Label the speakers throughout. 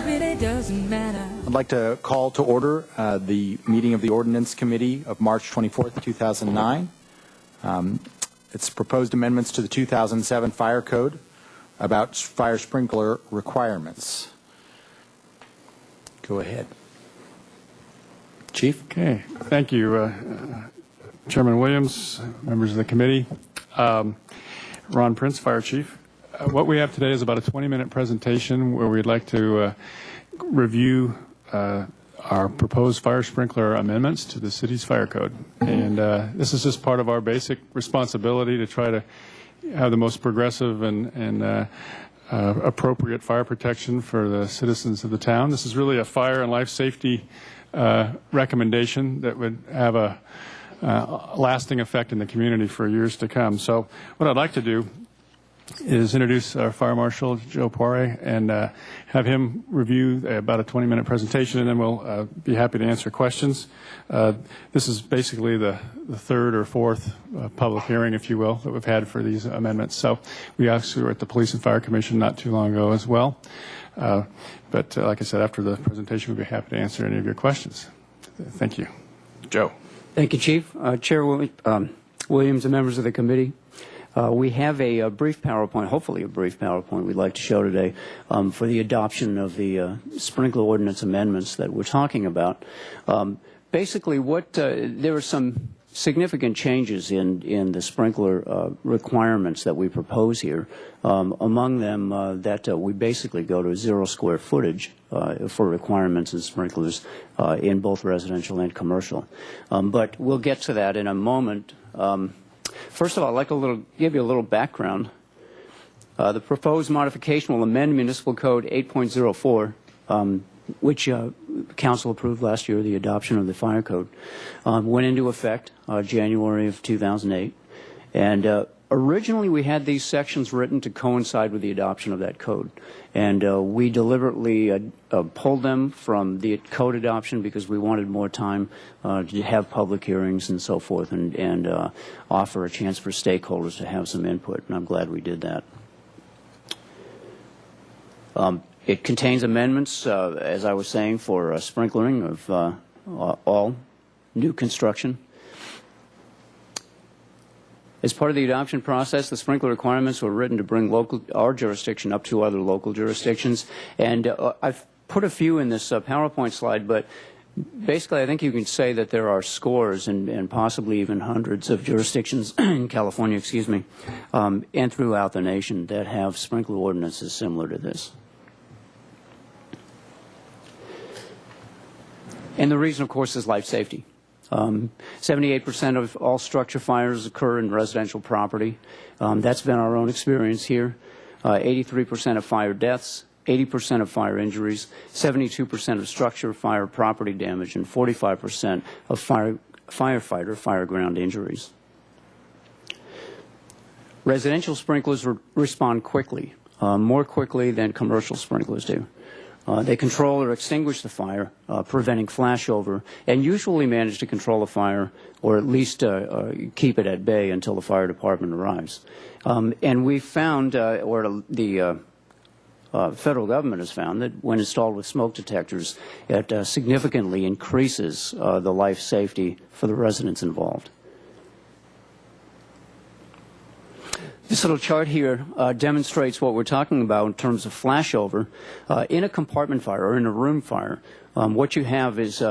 Speaker 1: really doesn't matter.
Speaker 2: I'd like to call to order the meeting of the Ordinance Committee of March 24th, 2009. It's proposed amendments to the 2007 Fire Code about fire sprinkler requirements. Go ahead. Chief?
Speaker 3: Okay. Thank you, Chairman Williams, members of the committee. Ron Prince, Fire Chief. What we have today is about a 20-minute presentation where we'd like to review our proposed fire sprinkler amendments to the city's fire code. And this is just part of our basic responsibility to try to have the most progressive and appropriate fire protection for the citizens of the town. This is really a fire and life safety recommendation that would have a lasting effect in the community for years to come. So what I'd like to do is introduce our Fire Marshal, Joe Poirier, and have him review about a 20-minute presentation, and then we'll be happy to answer questions. This is basically the third or fourth public hearing, if you will, that we've had for these amendments. So we actually were at the Police and Fire Commission not too long ago as well. But like I said, after the presentation, we'll be happy to answer any of your questions. Thank you. Joe.
Speaker 4: Thank you, Chief. Chair Williams and members of the committee. We have a brief PowerPoint, hopefully a brief PowerPoint we'd like to show today for the adoption of the sprinkler ordinance amendments that we're talking about. Basically, there are some significant changes in the sprinkler requirements that we propose here. Among them, that we basically go to 0 square footage for requirements and sprinklers in both residential and commercial. But we'll get to that in a moment. First of all, I'd like to give you a little background. The proposed modification will amend Municipal Code 8.04, which Council approved last year, the adoption of the Fire Code, went into effect January of 2008. And originally we had these sections written to coincide with the adoption of that code. And we deliberately pulled them from the code adoption because we wanted more time to have public hearings and so forth and offer a chance for stakeholders to have some input. And I'm glad we did that. It contains amendments, as I was saying, for sprinklering of all new construction. As part of the adoption process, the sprinkler requirements were written to bring our jurisdiction up to other local jurisdictions. And I've put a few in this PowerPoint slide, but basically I think you can say that there are scores and possibly even hundreds of jurisdictions in California, excuse me, and throughout the nation that have sprinkler ordinances similar to this. And the reason, of course, is life safety. 78% of all structure fires occur in residential property. That's been our own experience here. 83% of fire deaths, 80% of fire injuries, 72% of structure fire property damage, and 45% of firefighter fire ground injuries. Residential sprinklers respond quickly, more quickly than commercial sprinklers do. They control or extinguish the fire, preventing flashover, and usually manage to control the fire or at least keep it at bay until the fire department arrives. And we found, or the federal government has found, that when installed with smoke detectors, it significantly increases the life safety for the residents involved. This little chart here demonstrates what we're talking about in terms of flashover. In a compartment fire or in a room fire, what you have is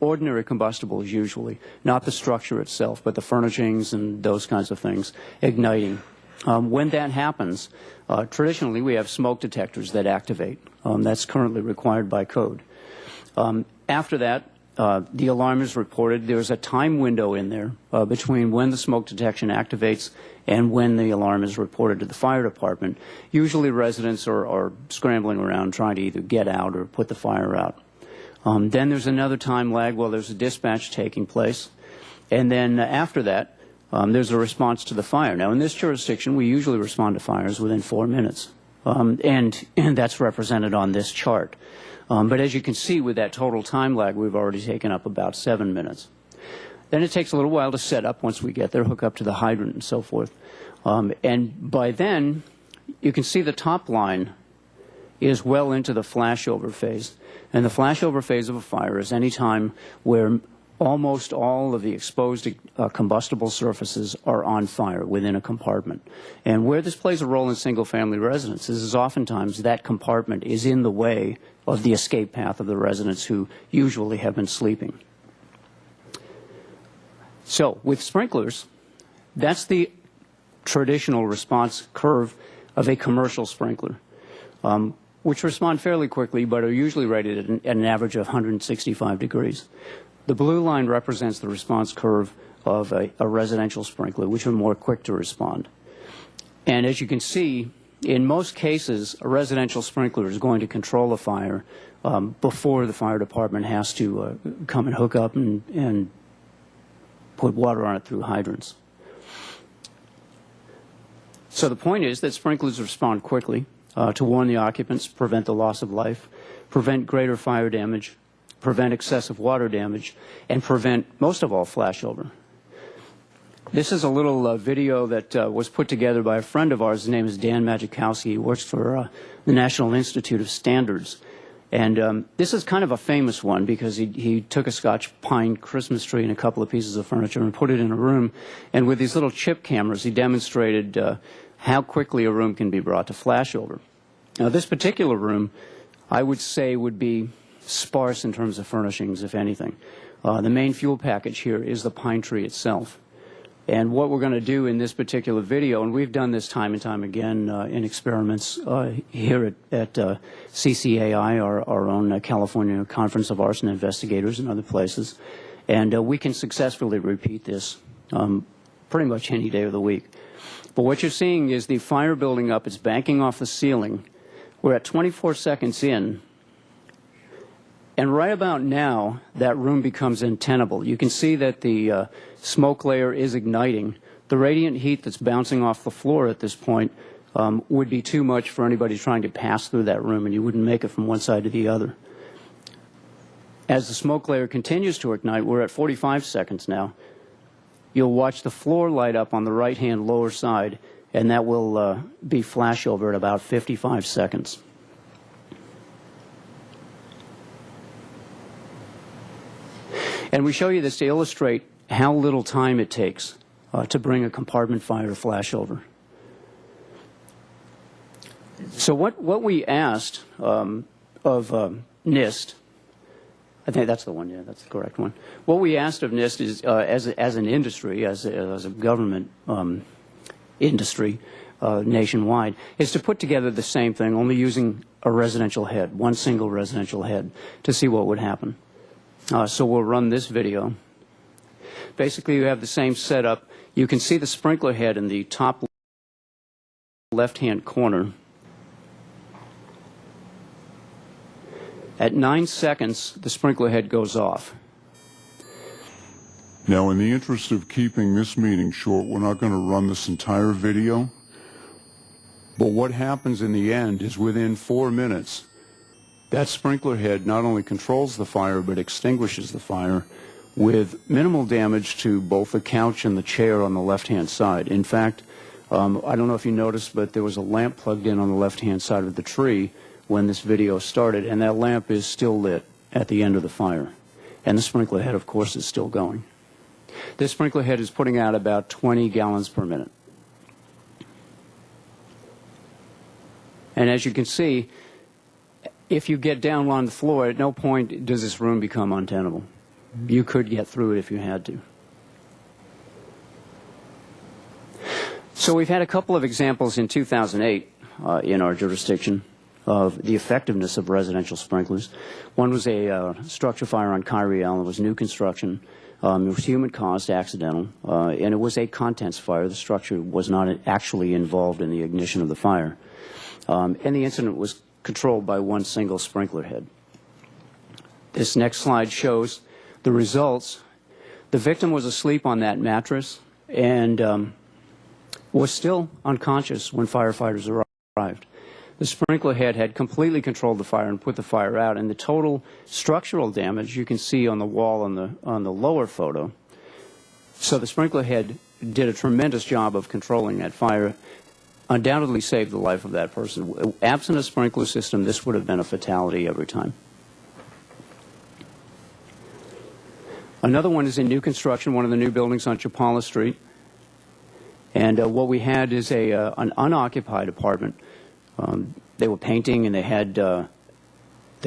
Speaker 4: ordinary combustibles usually, not the structure itself, but the furnishings and those kinds of things igniting. When that happens, traditionally we have smoke detectors that activate. That's currently required by code. After that, the alarm is reported. There's a time window in there between when the smoke detection activates and when the alarm is reported to the fire department. Usually residents are scrambling around trying to either get out or put the fire out. Then there's another time lag while there's a dispatch taking place. And then after that, there's a response to the fire. Now, in this jurisdiction, we usually respond to fires within 4 minutes. And that's represented on this chart. But as you can see, with that total time lag, we've already taken up about 7 minutes. Then it takes a little while to set up once we get there, hook up to the hydrant and so forth. And by then, you can see the top line is well into the flashover phase. And the flashover phase of a fire is any time where almost all of the exposed combustible surfaces are on fire within a compartment. And where this plays a role in single-family residences is oftentimes that compartment is in the way of the escape path of the residents who usually have been sleeping. So with sprinklers, that's the traditional response curve of a commercial sprinkler, which respond fairly quickly but are usually rated at an average of 165 degrees. The blue line represents the response curve of a residential sprinkler, which are more quick to respond. And as you can see, in most cases, a residential sprinkler is going to control a fire before the fire department has to come and hook up and put water on it through hydrants. So the point is that sprinklers respond quickly to warn the occupants, prevent the loss of life, prevent greater fire damage, prevent excessive water damage, and prevent, most of all, flashover. This is a little video that was put together by a friend of ours. His name is Dan Majikowski. He works for the National Institute of Standards. And this is kind of a famous one because he took a Scotch pine Christmas tree and a couple of pieces of furniture and put it in a room. And with these little chip cameras, he demonstrated how quickly a room can be brought to flashover. Now, this particular room, I would say, would be sparse in terms of furnishings, if anything. The main fuel package here is the pine tree itself. And what we're going to do in this particular video, and we've done this time and time again in experiments here at CCAI, our own California Conference of Arson Investigators and other places, and we can successfully repeat this pretty much any day of the week. But what you're seeing is the fire building up. It's banking off the ceiling. We're at 24 seconds in. And right about now, that room becomes untenable. You can see that the smoke layer is igniting. The radiant heat that's bouncing off the floor at this point would be too much for anybody trying to pass through that room, and you wouldn't make it from one side to the other. As the smoke layer continues to ignite, we're at 45 seconds now. You'll watch the floor light up on the right-hand lower side, and that will be flashover at about 55 seconds. And we show you this to illustrate how little time it takes to bring a compartment fire to flashover. So what we asked of NIST, I think that's the one, yeah, that's the correct one. What we asked of NIST is, as an industry, as a government industry nationwide, is to put together the same thing, only using a residential head, one single residential head, to see what would happen. So we'll run this video. Basically, you have the same setup. You can see the sprinkler head in the top left-hand corner. At 9 seconds, the sprinkler head goes off.
Speaker 1: Now, in the interest of keeping this meeting short, we're not going to run this entire video. But what happens in the end is within 4 minutes, that sprinkler head not only controls the fire but extinguishes the fire with minimal damage to both the couch and the chair on the left-hand side. In fact, I don't know if you noticed, but there was a lamp plugged in on the left-hand side of the tree when this video started, and that lamp is still lit at the end of the fire. And the sprinkler head, of course, is still going. This sprinkler head is putting out about 20 gallons per minute. And as you can see, if you get down on the floor, at no point does this room become untenable. You could get through it if you had to. So we've had a couple of examples in 2008 in our jurisdiction of the effectiveness of residential sprinklers. One was a structure fire on Kyrie Island. It was new construction. It was human-caused, accidental, and it was a contents fire. The structure was not actually involved in the ignition of the fire. And the incident was controlled by one single sprinkler head. This next slide shows the results. The victim was asleep on that mattress and was still unconscious when firefighters arrived. The sprinkler head had completely controlled the fire and put the fire out, and the total structural damage you can see on the wall on the lower photo. So the sprinkler head did a tremendous job of controlling that fire. undoubtedly saved the life of that person. Absent a sprinkler system, this would have been a fatality every time. Another one is in new construction, one of the new buildings on Chapala Street. And what we had is an unoccupied apartment. They were painting, and they had the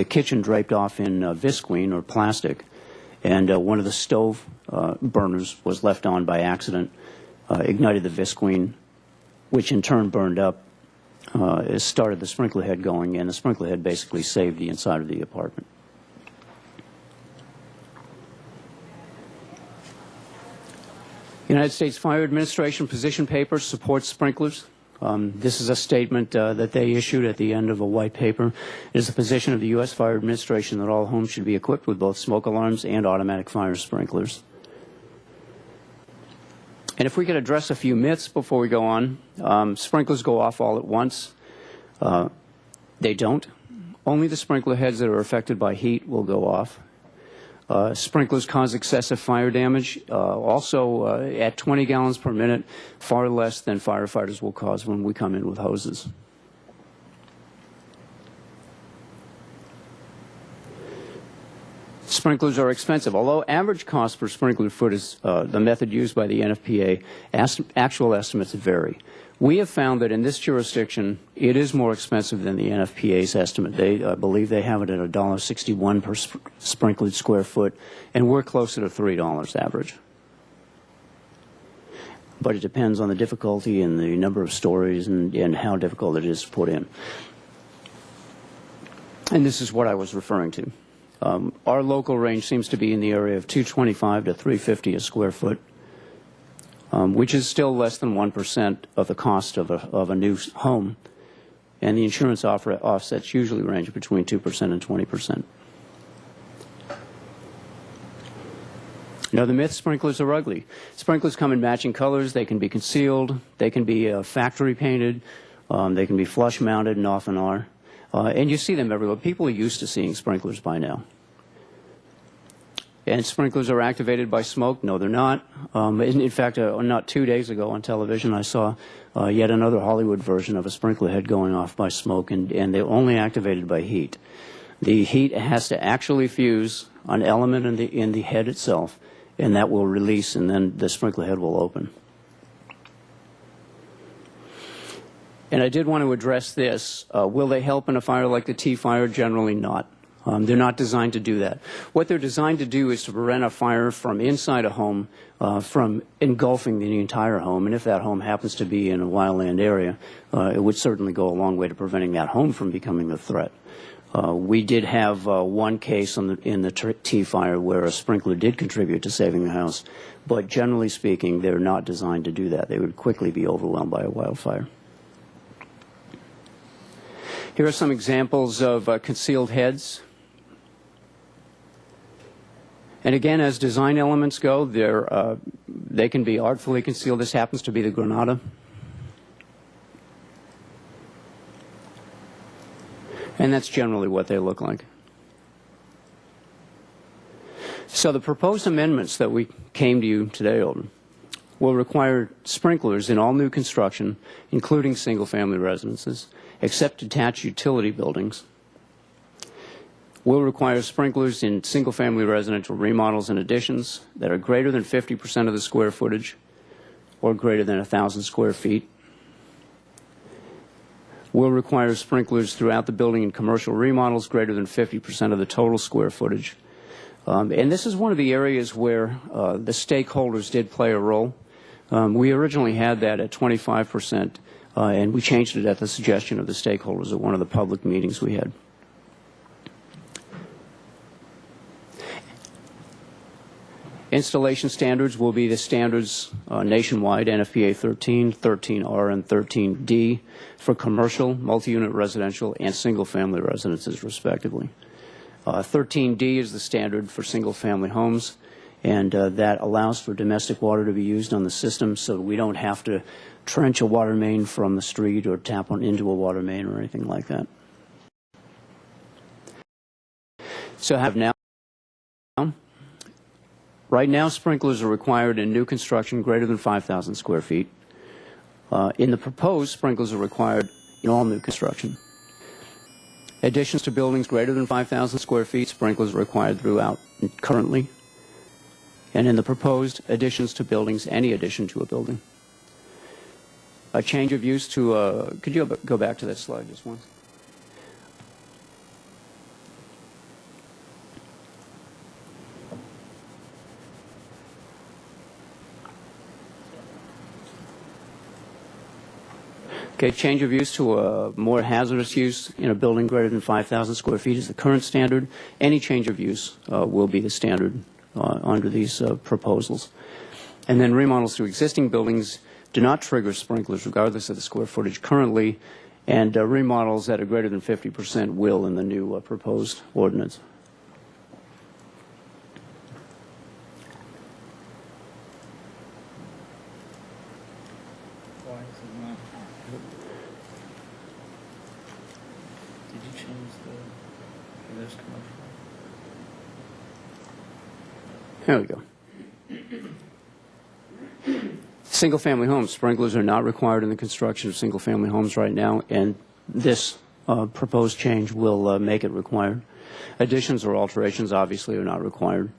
Speaker 1: kitchen draped off in visqueen or plastic. And one of the stove burners was left on by accident, ignited the visqueen, which in turn burned up. It started the sprinkler head going, and the sprinkler head basically saved the inside of the apartment. United States Fire Administration position paper supports sprinklers. This is a statement that they issued at the end of a white paper. It is the position of the U.S. Fire Administration that all homes should be equipped with both smoke alarms and automatic fire sprinklers. And if we could address a few myths before we go on, sprinklers go off all at once. They don't. Only the sprinkler heads that are affected by heat will go off. Sprinklers cause excessive fire damage. Also, at 20 gallons per minute, far less than firefighters will cause when we come in with hoses. Sprinklers are expensive. Although average cost per sprinkler foot is the method used by the NFPA, actual estimates vary. We have found that in this jurisdiction, it is more expensive than the NFPA's estimate. I believe they have it at $1.61 per sprinkled square foot, and we're closer to $3 average. But it depends on the difficulty and the number of stories and how difficult it is to put in. And this is what I was referring to. Our local range seems to be in the area of $225 to $350 a square foot. Which is still less than 1% of the cost of a new home. And the insurance offsets usually range between 2% and 20%. Now, the myth: sprinklers are ugly. Sprinklers come in matching colors. They can be concealed. They can be factory painted. They can be flush mounted, and often are. And you see them everywhere. People are used to seeing sprinklers by now. And sprinklers are activated by smoke? No, they're not. In fact, not 2 days ago on television, I saw yet another Hollywood version of a sprinkler head going off by smoke, and they're only activated by heat. The heat has to actually fuse an element in the head itself, and that will release, and then the sprinkler head will open. And I did want to address this. Will they help in a fire like the T fire? Generally not. They're not designed to do that. What they're designed to do is to prevent a fire from inside a home from engulfing the entire home. And if that home happens to be in a wildland area, it would certainly go a long way to preventing that home from becoming a threat. We did have one case in the T fire where a sprinkler did contribute to saving the house. But generally speaking, they're not designed to do that. They would quickly be overwhelmed by a wildfire. Here are some examples of concealed heads. And again, as design elements go, they can be artfully concealed. This happens to be the Granada. And that's generally what they look like. So the proposed amendments that we came to you today over will require sprinklers in all new construction, including single-family residences, except detached utility buildings. Will require sprinklers in single-family residential remodels and additions that are greater than 50% of the square footage or greater than 1,000 square feet. Will require sprinklers throughout the building in commercial remodels greater than 50% of the total square footage. And this is one of the areas where the stakeholders did play a role. We originally had that at 25%, and we changed it at the suggestion of the stakeholders at one of the public meetings we had. Installation standards will be the standards nationwide, NFPA 13, 13R, and 13D for commercial, multi-unit residential, and single-family residences, respectively. 13D is the standard for single-family homes, and that allows for domestic water to be used on the system so we don't have to trench a water main from the street or tap into a water main or anything like that. So right now, sprinklers are required in new construction greater than 5,000 square feet. In the proposed, sprinklers are required in all new construction. Additions to buildings greater than 5,000 square feet, sprinklers are required throughout currently. And in the proposed, additions to buildings, any addition to a building. A change of use to, could you go back to that slide just once? Okay, change of use to a more hazardous use in a building greater than 5,000 square feet is the current standard. Any change of use will be the standard under these proposals. And then remodels to existing buildings do not trigger sprinklers regardless of the square footage currently, and remodels that are greater than 50% will in the new proposed ordinance.
Speaker 4: Did you change this commercial?
Speaker 1: There we go. Single-family homes. Sprinklers are not required in the construction of single-family homes right now, and this proposed change will make it required. Additions or alterations obviously are not required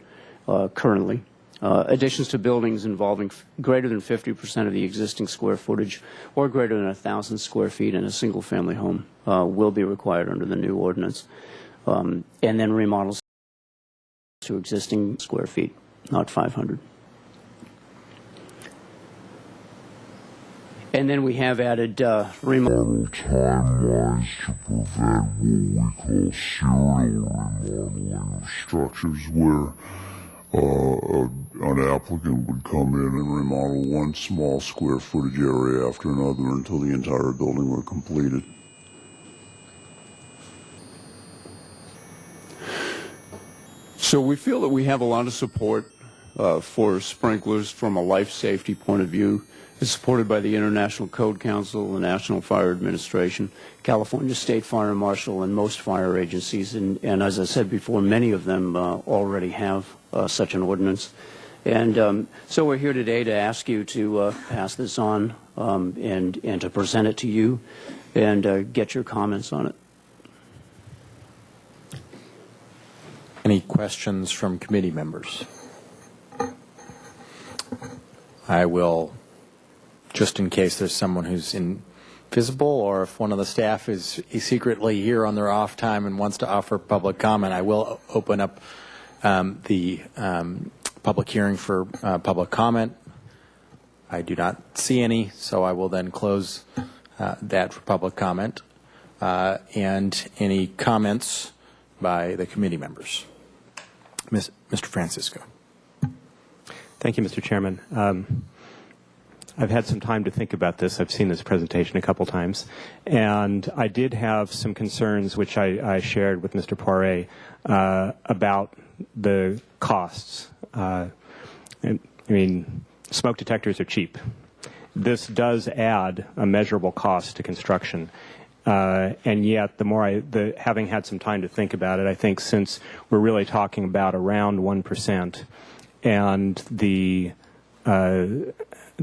Speaker 1: currently. Additions to buildings involving greater than 50% of the existing square footage or greater than 1,000 square feet in a single-family home will be required under the new ordinance. And then remodels to existing square feet, not 500. And then we have added remodel.
Speaker 5: Timelines to prevent what we call serial remodeling of structures where an applicant would come in and remodel one small square footage area after another until the entire building were completed.
Speaker 6: So we feel that we have a lot of support for sprinklers from a life safety point of view. It's supported by the International Code Council, the National Fire Administration, California State Fire Marshal, and most fire agencies. And as I said before, many of them already have such an ordinance. And so we're here today to ask you to pass this on and to present it to you and get your comments on it.
Speaker 2: Any questions from committee members? I will, just in case there's someone who's invisible or if one of the staff is secretly here on their off time and wants to offer public comment, I will open up the public hearing for public comment. I do not see any, so I will then close that for public comment. And any comments by the committee members? Mr. Francisco.
Speaker 7: Thank you, Mr. Chairman. I've had some time to think about this. I've seen this presentation a couple times. And I did have some concerns, which I shared with Mr. Poirier, about the costs. I mean, smoke detectors are cheap. This does add a measurable cost to construction. And yet, having had some time to think about it, I think since we're really talking about around 1%, and the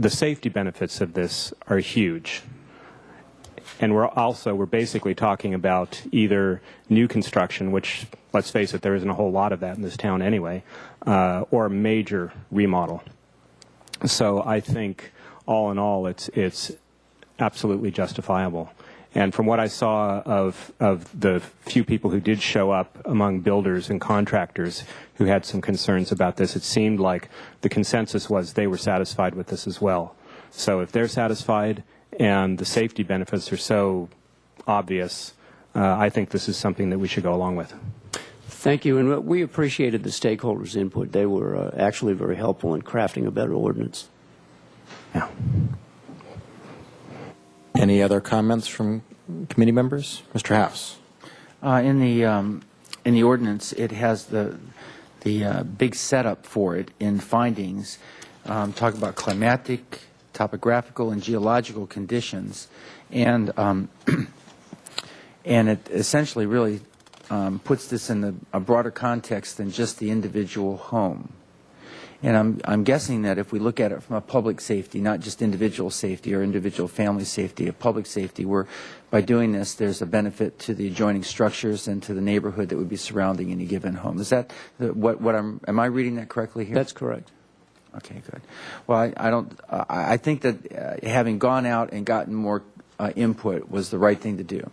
Speaker 7: safety benefits of this are huge. And we're basically talking about either new construction, which, let's face it, there isn't a whole lot of that in this town anyway, or a major remodel. So I think, all in all, it's absolutely justifiable. And from what I saw of the few people who did show up among builders and contractors who had some concerns about this, it seemed like the consensus was they were satisfied with this as well. So if they're satisfied and the safety benefits are so obvious, I think this is something that we should go along with.
Speaker 1: Thank you. And we appreciated the stakeholders' input. They were actually very helpful in crafting a better ordinance.
Speaker 2: Yeah. Any other comments from committee members? Mr. House.
Speaker 8: In the ordinance, it has the big setup for it in findings. Talk about climatic, topographical, and geological conditions, and it essentially really puts this in a broader context than just the individual home. And I'm guessing that if we look at it from a public safety, not just individual safety or individual family safety, a public safety, where by doing this, there's a benefit to the adjoining structures and to the neighborhood that would be surrounding any given home. Is that am I reading that correctly here?
Speaker 1: That's correct.
Speaker 8: Okay, good. Well, I think that having gone out and gotten more input was the right thing to do.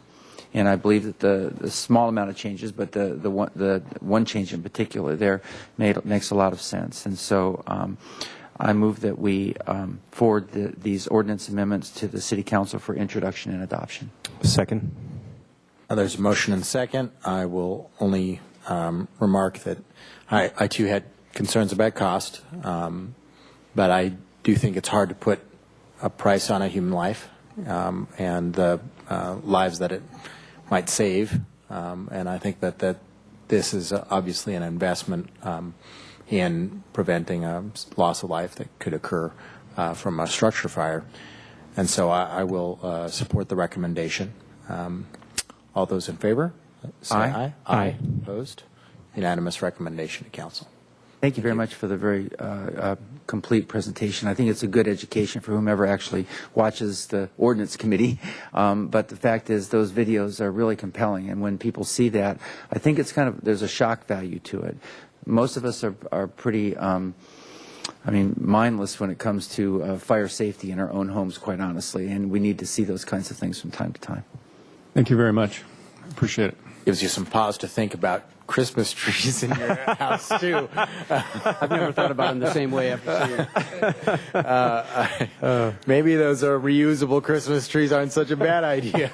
Speaker 8: And I believe that the small amount of changes, but the one change in particular there makes a lot of sense. And so I move that we forward these ordinance amendments to the City Council for introduction and adoption.
Speaker 7: Second.
Speaker 2: There's a motion and second. I will only remark that I too had concerns about cost, but I do think it's hard to put a price on a human life and the lives that it might save. And I think that this is obviously an investment in preventing a loss of life that could occur from a structure fire. And so I will support the recommendation. All those in favor, say aye.
Speaker 7: Aye.
Speaker 2: Opposed? Unanimous recommendation to council.
Speaker 8: Thank you very much for the very complete presentation. I think it's a good education for whomever actually watches the ordinance committee. But the fact is, those videos are really compelling, and when people see that, I think it's there's a shock value to it. Most of us are pretty, mindless when it comes to fire safety in our own homes, quite honestly, and we need to see those kinds of things from time to time.
Speaker 3: Thank you very much. Appreciate it.
Speaker 2: Gives you some pause to think about Christmas trees in your house, too.
Speaker 1: I've never thought about it in the same way after seeing it.
Speaker 2: Maybe those are reusable Christmas trees aren't such a bad idea.